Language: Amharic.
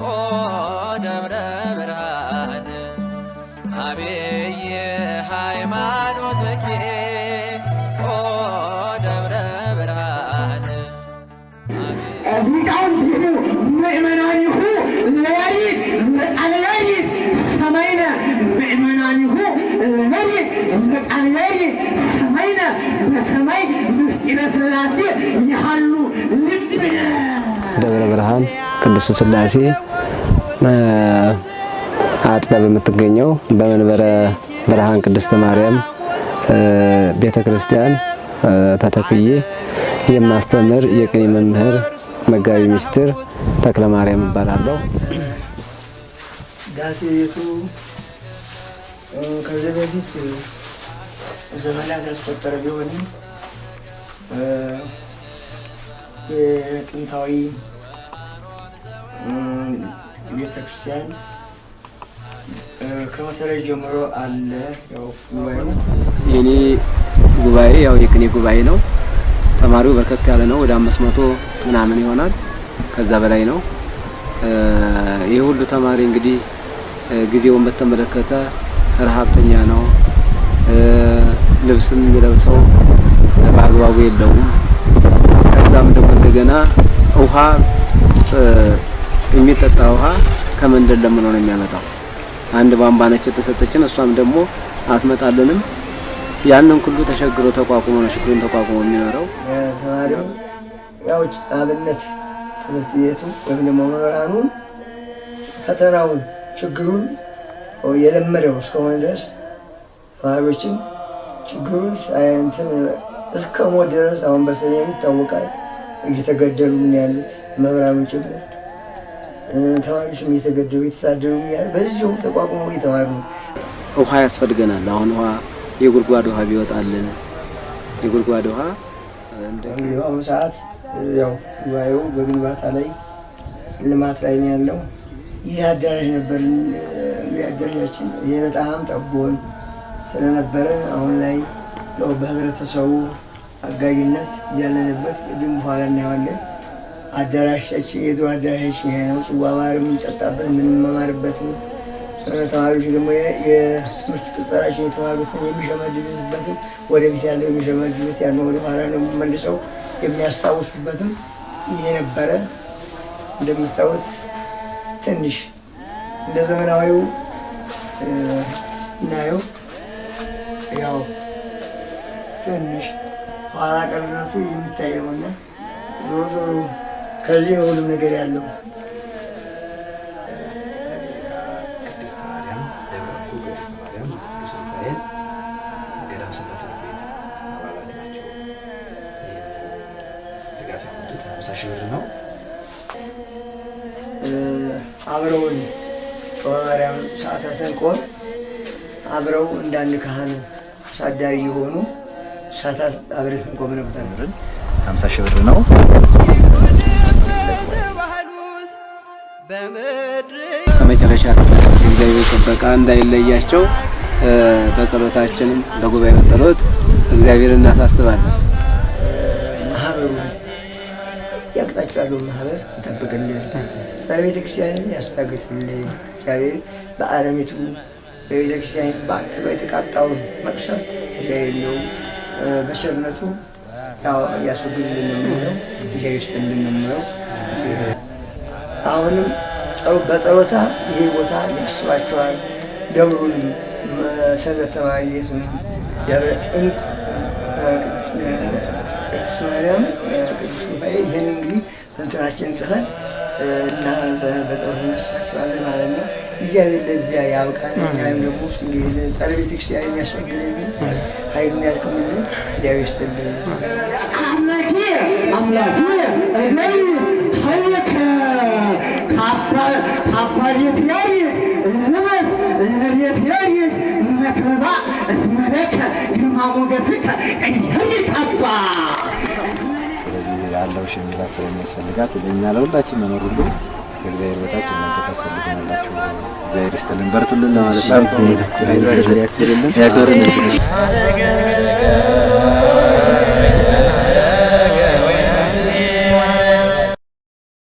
ኦ ደብረ ብርሃን አብይ ሃይማኖትኪ ኦ ደብረ ብርሃን ሊቃውንቲሁ ምእመናኒሁ ለያሪድ ዘቃልያሪድ ሰማይነ ምእመናኒሁ ለያሪድ ዘቃልያሪድ ሰማይነ በሰማይ ምስጢረ ሥላሴ ያሉ ልብነ ደብረ ብርሃን ቅድስት ሥላሴ አጥቢያ በምትገኘው በመንበረ ብርሃን ቅድስት ማርያም ቤተ ክርስቲያን ተተክዬ የማስተምር የቅኔ መምህር መጋቢ ምስጢር ተክለ ማርያም እባላለሁ። ዳሴቱ ከዚህ በፊት ዘመናት ያስቆጠረ ቢሆንም የጥንታዊ ቤተክርስቲያን ከመሰረት ጀምሮ አለ። ያው ጉባኤው የኔ ጉባኤ ያው የቅኔ ጉባኤ ነው። ተማሪው በርከት ያለ ነው። ወደ 500 ምናምን ይሆናል፣ ከዛ በላይ ነው። ይህ ሁሉ ተማሪ እንግዲህ ጊዜውን በተመለከተ ረሃብተኛ ነው። ልብስም የሚለብሰው በአግባቡ የለውም። ከዛም ደግሞ እንደገና ውሃ የሚጠጣ ውሃ ከመንደል ለምን ነው የሚያመጣው? አንድ ቧንቧ ነች የተሰጠችን፣ እሷም ደግሞ አትመጣልንም። ያንን ሁሉ ተሸግሮ ተቋቁሞ ነው ችግሩን ተቋቁሞ የሚኖረው ተማሪው። ያው አብነት ትምህርት ቤቱ ወይም ደግሞ መምህራኑ ፈተናውን ችግሩን የለመደው እስከሆነ ድረስ ተማሪዎችን ችግሩን እንትን እስከ ሞት ድረስ አሁን በሰሜን ይታወቃል እየተገደሉ ነው ያሉት መምህራኖች ጭምር ተማሪዎችም እየተገደሉ እየተሳደዱ ነው ያሉት። በዚሁ ተቋቁሞ እየተማሩ ነው። ውሃ ያስፈልገናል። አሁን ውሃ የጉድጓድ ውሃ ቢወጣልን የጉድጓድ ውሃ እንግዲህ በአሁኑ ሰዓት ያው ጉባኤው በግንባታ ላይ ልማት ላይ ነው ያለው። ይህ አዳራሽ ነበር። አዳራሻችን ይህ በጣም ጠቦን ስለነበረ አሁን ላይ ያው በህብረተሰቡ አጋዥነት ያለንበት ግን በኋላ እናየዋለን። አዳራሻችን የድሮ አዳራሻችን ይሄ ነው። ጽዋ ማር የምንጠጣበት የምንመማርበት ነው። ተማሪዎች ደግሞ የትምህርት ቅጸራችን የተማሩትን የሚሸመድዱበትም ወደፊት ያለው የሚሸመድዱት ያለው ወደ ኋላ ነው መልሰው የሚያስታውሱበትም ይሄ ነበረ። እንደምታዩት ትንሽ እንደ ዘመናዊው እናየው ያው ትንሽ ኋላ ቀርነቱ የሚታየውና ዞሮ ዞሮ ከዚህ ሁሉም ነገር ያለው ነው። አብረውን ጾመማርያም ሰዓተ ሰንቆን አብረው እንዳንድ ካህን አሳዳሪ የሆኑ ሰዓታት አብረን ስንቆም ነበር። 50 ሺህ ብር ነው። ከመጨረሻ እግዚአብሔር ጥበቃ እንዳይለያቸው በጸሎታችንም በጉባኤው ጸሎት እግዚአብሔርን እናሳስባለን። ማህበሩ ያቅጣጫለው ማህበር ይጠብቅልን፣ ጸረ ቤተክርስቲያንን ያስታግስልን። እግዚአብሔር በዓለሚቱ በቤተክርስቲያን በአጥበው የተቃጣውን መቅሰፍት የሌለው በቸርነቱ ያስወግድልን ነው የምንለው። እግዚአብሔር ይስጥልን ነው የምንለው። አሁንም በጸሎታ ይህ ቦታ ያስባቸዋል። ደብሩን ሰንበት ተማሪ ቤቱን ደብረ እንቁ ቅድስት ማርያም ቅዱስ ሩፋኤል ይህን እንግዲህ እንትናችን ጽፈን እና በጸሎት እናስባቸዋለን ማለት ነው። እግዚአብሔር ለዚያ ያብቃን። እኛም ደግሞ እንግዲህ ጸረ ቤተክርስቲያን የሚያስወግድልን ኃይሉን ያልክምልን እግዚአብሔር ይስጥልን። አምላኬ አምላኬ ኃይለከ ካባሌት ያይ ልበስ ለቤት ያይ መክበባ እስመለከ ግርማ ሞገስከ እንዲካባ ስለዚህ ያለው ሽሚላት ስለሚያስፈልጋት ለእኛ ለሁላችን መኖር ሁሉ ከእግዚአብሔር በታች እናንተ ታስፈልጉናላችሁ። እግዚአብሔር ይስጥልን፣ በርቱልን ለማለት ነው። እግዚአብሔር ይስጥልን፣ ያክብርልን።